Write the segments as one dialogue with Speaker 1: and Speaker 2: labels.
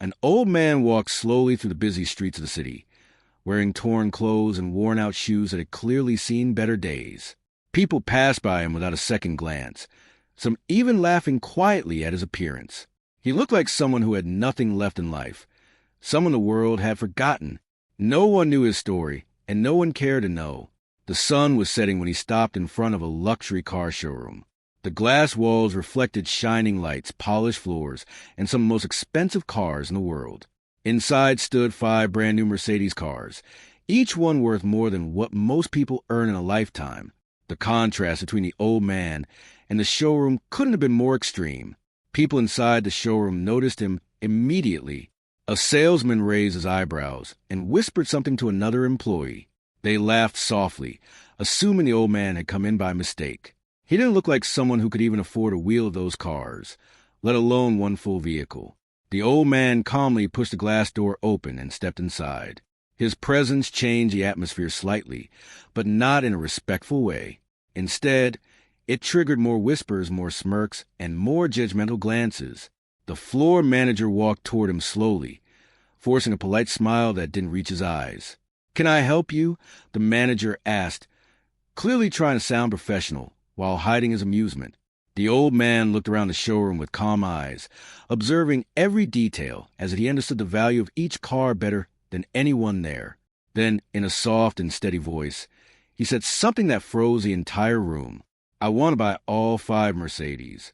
Speaker 1: An old man walked slowly through the busy streets of the city, wearing torn clothes and worn-out shoes that had clearly seen better days. People passed by him without a second glance, some even laughing quietly at his appearance. He looked like someone who had nothing left in life, someone the world had forgotten. No one knew his story, and no one cared to know. The sun was setting when he stopped in front of a luxury car showroom. The glass walls reflected shining lights, polished floors, and some of the most expensive cars in the world. Inside stood 5 brand-new Mercedes cars, each one worth more than what most people earn in a lifetime. The contrast between the old man and the showroom couldn't have been more extreme. People inside the showroom noticed him immediately. A salesman raised his eyebrows and whispered something to another employee. They laughed softly, assuming the old man had come in by mistake. He didn't look like someone who could even afford a wheel of those cars, let alone one full vehicle. The old man calmly pushed the glass door open and stepped inside. His presence changed the atmosphere slightly, but not in a respectful way. Instead, it triggered more whispers, more smirks, and more judgmental glances. The floor manager walked toward him slowly, forcing a polite smile that didn't reach his eyes. "Can I help you?" the manager asked, clearly trying to sound professional while hiding his amusement. The old man looked around the showroom with calm eyes, observing every detail as if he understood the value of each car better than anyone there. Then, in a soft and steady voice, he said something that froze the entire room. "I want to buy all 5 Mercedes."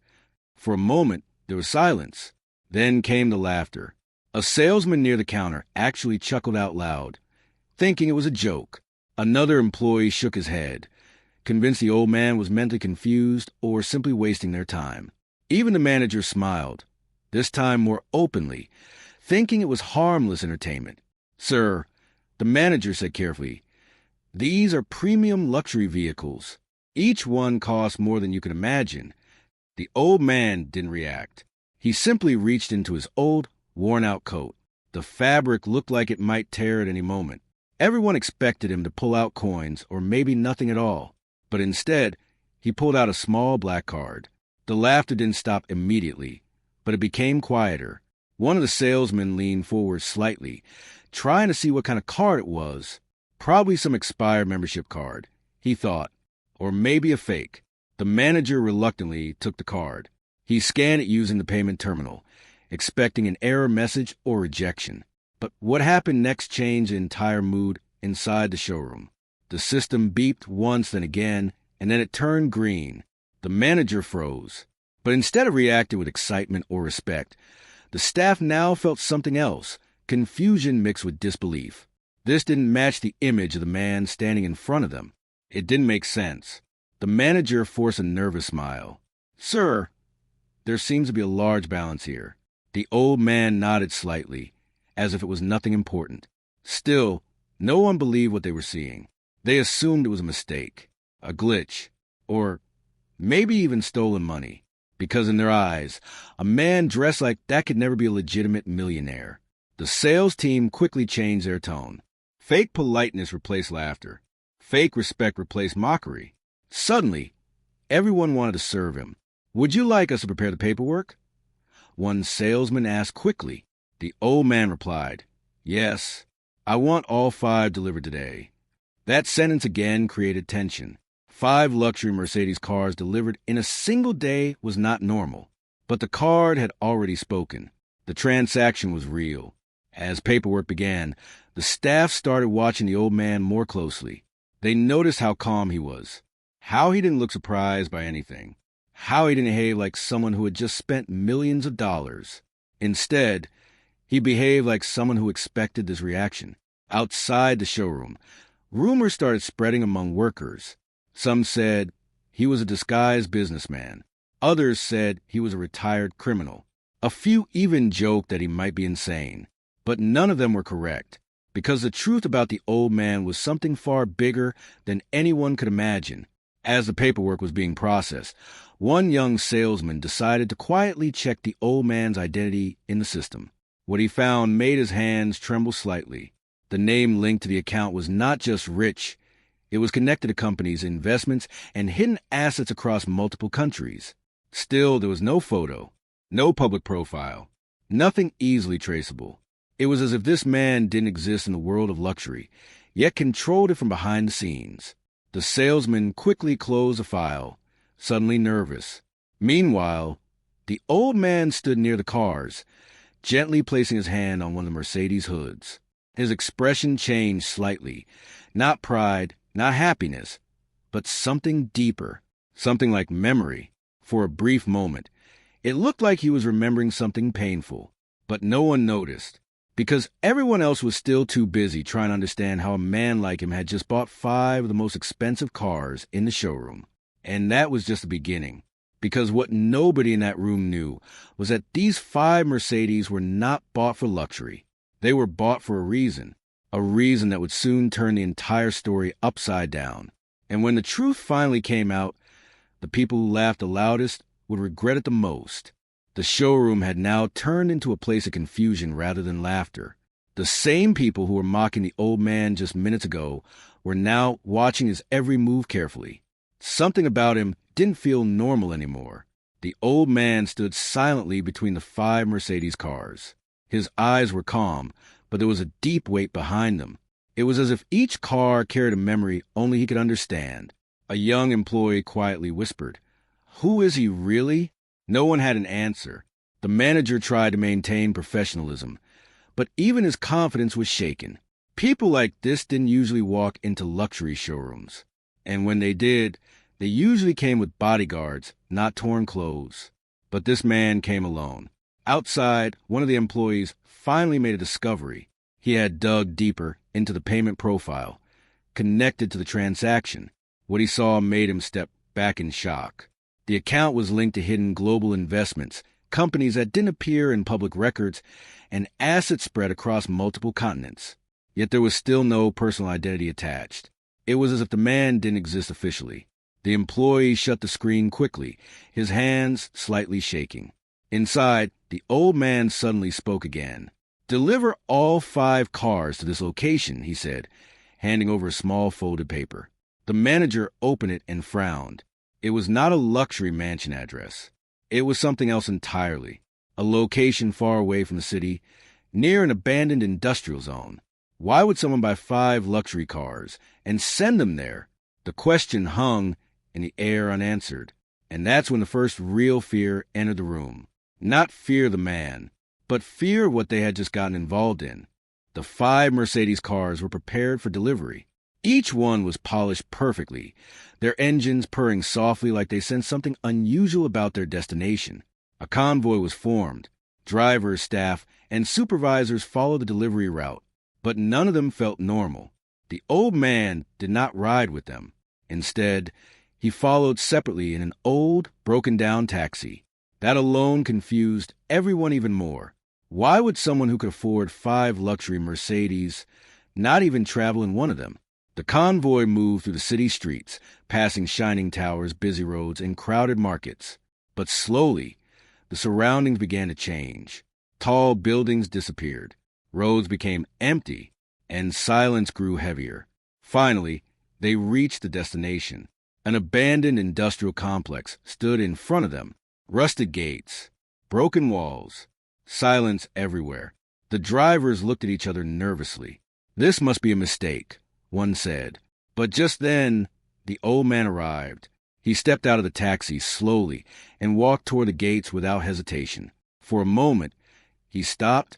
Speaker 1: For a moment, there was silence. Then came the laughter. A salesman near the counter actually chuckled out loud, thinking it was a joke. Another employee shook his head, convinced the old man was mentally confused or simply wasting their time. Even the manager smiled, this time more openly, thinking it was harmless entertainment. "Sir," the manager said carefully, "these are premium luxury vehicles. Each one costs more than you can imagine." The old man didn't react. He simply reached into his old, worn-out coat. The fabric looked like it might tear at any moment. Everyone expected him to pull out coins or maybe nothing at all. But instead, he pulled out a small black card. The laughter didn't stop immediately, but it became quieter. One of the salesmen leaned forward slightly, trying to see what kind of card it was. Probably some expired membership card, he thought, or maybe a fake. The manager reluctantly took the card. He scanned it using the payment terminal, expecting an error message or rejection. But what happened next changed the entire mood inside the showroom. The system beeped once, then again, and then it turned green. The manager froze. But instead of reacting with excitement or respect, the staff now felt something else, confusion mixed with disbelief. This didn't match the image of the man standing in front of them. It didn't make sense. The manager forced a nervous smile. "Sir, there seems to be a large balance here." The old man nodded slightly, as if it was nothing important. Still, no one believed what they were seeing. They assumed it was a mistake, a glitch, or maybe even stolen money, because in their eyes, a man dressed like that could never be a legitimate millionaire. The sales team quickly changed their tone. Fake politeness replaced laughter. Fake respect replaced mockery. Suddenly, everyone wanted to serve him. "Would you like us to prepare the paperwork?" one salesman asked quickly. The old man replied, "Yes, I want all 5 delivered today." That sentence again created tension. 5 luxury Mercedes cars delivered in a single day was not normal. But the card had already spoken. The transaction was real. As paperwork began, the staff started watching the old man more closely. They noticed how calm he was, how he didn't look surprised by anything, how he didn't behave like someone who had just spent millions of dollars. Instead, he behaved like someone who expected this reaction. Outside the showroom, rumors started spreading among workers. Some said he was a disguised businessman. Others said he was a retired criminal. A few even joked that he might be insane. But none of them were correct, because the truth about the old man was something far bigger than anyone could imagine. As the paperwork was being processed, one young salesman decided to quietly check the old man's identity in the system. What he found made his hands tremble slightly. The name linked to the account was not just rich. It was connected to companies, investments, and hidden assets across multiple countries. Still, there was no photo, no public profile, Nothing easily traceable. It was as if this man didn't exist in the world of luxury, yet controlled it from behind the scenes. The salesman quickly closed the file, suddenly nervous. Meanwhile, the old man stood near the cars, gently placing his hand on one of the Mercedes hoods. His expression changed slightly. Not pride, not happiness, but something deeper, something like memory. For a brief moment, it looked like he was remembering something painful, but no one noticed, because everyone else was still too busy trying to understand how a man like him had just bought 5 of the most expensive cars in the showroom. And that was just the beginning, because what nobody in that room knew was that these 5 Mercedes were not bought for luxury. They were bought for a reason that would soon turn the entire story upside down. And when the truth finally came out, the people who laughed the loudest would regret it the most. The showroom had now turned into a place of confusion rather than laughter. The same people who were mocking the old man just minutes ago were now watching his every move carefully. Something about him didn't feel normal anymore. The old man stood silently between the 5 Mercedes cars. His eyes were calm, but there was a deep weight behind them. It was as if each car carried a memory only he could understand. A young employee quietly whispered, "Who is he really?" No one had an answer. The manager tried to maintain professionalism, but even his confidence was shaken. People like this didn't usually walk into luxury showrooms. And when they did, they usually came with bodyguards, not torn clothes. But this man came alone. Outside, one of the employees finally made a discovery. He had dug deeper into the payment profile, connected to the transaction. What he saw made him step back in shock. The account was linked to hidden global investments, companies that didn't appear in public records, and assets spread across multiple continents. Yet there was still no personal identity attached. It was as if the man didn't exist officially. The employee shut the screen quickly, his hands slightly shaking. Inside, the old man suddenly spoke again. "Deliver all 5 cars to this location," he said, handing over a small folded paper. The manager opened it and frowned. It was not a luxury mansion address. It was something else entirely. A location far away from the city, near an abandoned industrial zone. Why would someone buy 5 luxury cars and send them there? The question hung in the air unanswered. And that's when the first real fear entered the room. Not fear of the man, but fear of what they had just gotten involved in. The 5 Mercedes cars were prepared for delivery. Each one was polished perfectly, their engines purring softly like they sensed something unusual about their destination. A convoy was formed. Drivers, staff, and supervisors followed the delivery route, but none of them felt normal. The old man did not ride with them. Instead, he followed separately in an old, broken-down taxi. That alone confused everyone even more. Why would someone who could afford 5 luxury Mercedes not even travel in one of them? The convoy moved through the city streets, passing shining towers, busy roads, and crowded markets. But slowly, the surroundings began to change. Tall buildings disappeared. Roads became empty, and silence grew heavier. Finally, they reached the destination. An abandoned industrial complex stood in front of them. Rusted gates, broken walls, silence everywhere. The drivers looked at each other nervously. "This must be a mistake," one said. But just then, the old man arrived. He stepped out of the taxi slowly and walked toward the gates without hesitation. For a moment, he stopped,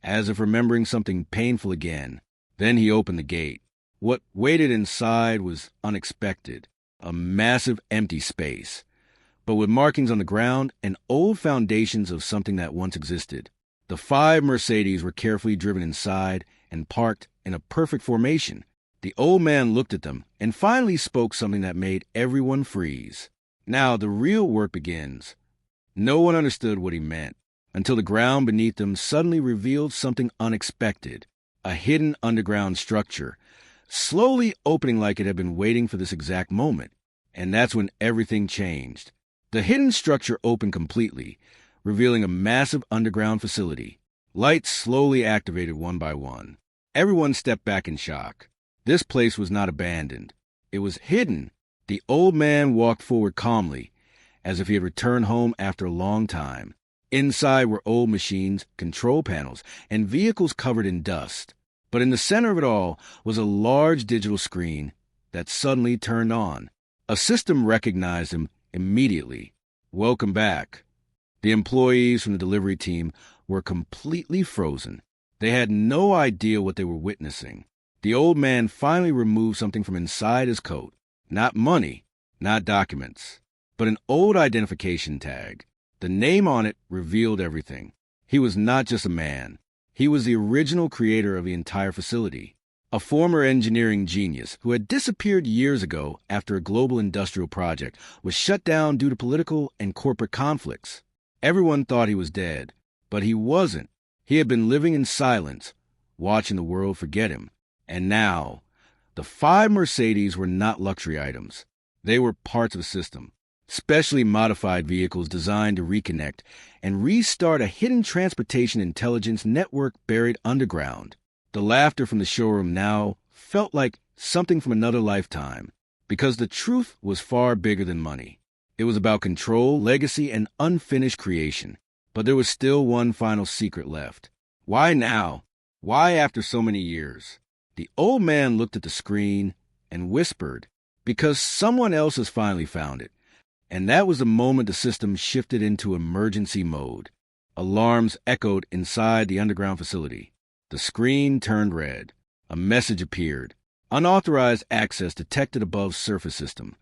Speaker 1: as if remembering something painful again. Then he opened the gate. What waited inside was unexpected. A massive empty space, but with markings on the ground and old foundations of something that once existed. The 5 Mercedes were carefully driven inside and parked in a perfect formation. The old man looked at them and finally spoke something that made everyone freeze. Now the real work begins. No one understood what he meant until the ground beneath them suddenly revealed something unexpected. A hidden underground structure, slowly opening like it had been waiting for this exact moment. And that's when everything changed. The hidden structure opened completely, revealing a massive underground facility. Lights slowly activated one by one. Everyone stepped back in shock. This place was not abandoned. It was hidden. The old man walked forward calmly, as if he had returned home after a long time. Inside were old machines, control panels, and vehicles covered in dust. But in the center of it all was a large digital screen that suddenly turned on. A system recognized him immediately. "Welcome back." The employees from the delivery team were completely frozen. They had no idea what they were witnessing. The old man finally removed something from inside his coat. Not money, not documents, but an old identification tag. The name on it revealed everything. He was not just a man. He was the original creator of the entire facility, a former engineering genius who had disappeared years ago after a global industrial project was shut down due to political and corporate conflicts. Everyone thought he was dead, but he wasn't. He had been living in silence, watching the world forget him. And now, the 5 Mercedes were not luxury items. They were parts of a system. Specially modified vehicles designed to reconnect and restart a hidden transportation intelligence network buried underground. The laughter from the showroom now felt like something from another lifetime, because the truth was far bigger than money. It was about control, legacy, and unfinished creation. But there was still one final secret left. Why now? Why after so many years? The old man looked at the screen and whispered, "Because someone else has finally found it." And that was the moment the system shifted into emergency mode. Alarms echoed inside the underground facility. The screen turned red. A message appeared. "Unauthorized access detected above surface system."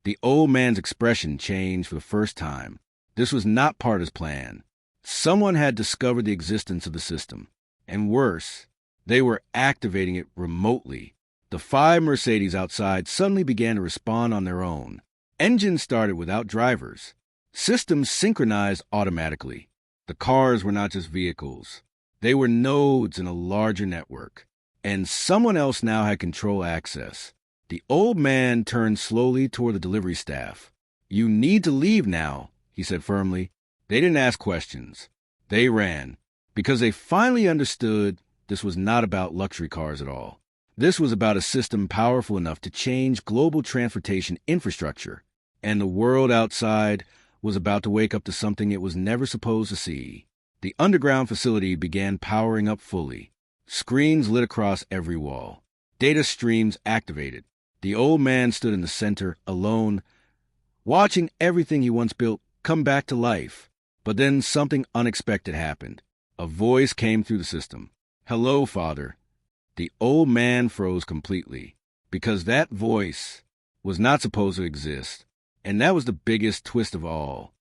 Speaker 1: The old man's expression changed for the first time. This was not part of his plan. Someone had discovered the existence of the system. And worse, they were activating it remotely. The 5 Mercedes outside suddenly began to respond on their own. Engines started without drivers. Systems synchronized automatically. The cars were not just vehicles. They were nodes in a larger network. And someone else now had control access. The old man turned slowly toward the delivery staff. "You need to leave now," he said firmly. They didn't ask questions. They ran, because they finally understood this was not about luxury cars at all. This was about a system powerful enough to change global transportation infrastructure. And the world outside was about to wake up to something it was never supposed to see. The underground facility began powering up fully. Screens lit across every wall. Data streams activated. The old man stood in the center, alone, watching everything he once built come back to life. But then something unexpected happened. A voice came through the system. "Hello, Father." The old man froze completely, because that voice was not supposed to exist. And that was the biggest twist of all.